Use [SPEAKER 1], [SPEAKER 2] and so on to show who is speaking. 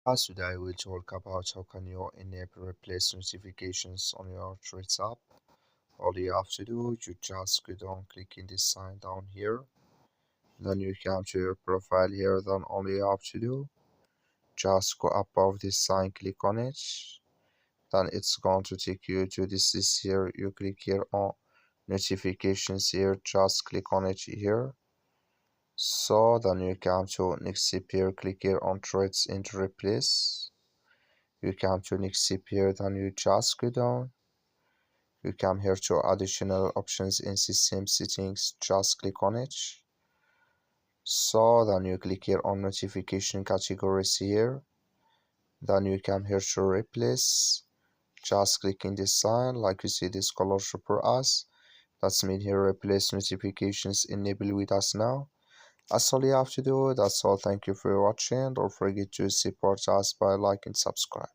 [SPEAKER 1] Today we'll talk about how can you enable replace notifications on your Threads app. All you have to do, you just go down, click in this sign down here. Then you come to your profile here. Then all you have to do, just go above this sign, click on it. Then it's going to take you to this here. You click here on notifications here. Just click on it here. So then you come to next step here. Click here on Threads into replace. You come to next step here, then you just go down. You come here to additional options in system settings, just click on it. So then you click here on notification categories here. Then you come here to replace. Just click in this sign, like you see this color super us. That's mean here replace notifications enable with us now. That's all you have to do. That's all. Thank you for watching. Don't forget to support us by like and subscribe.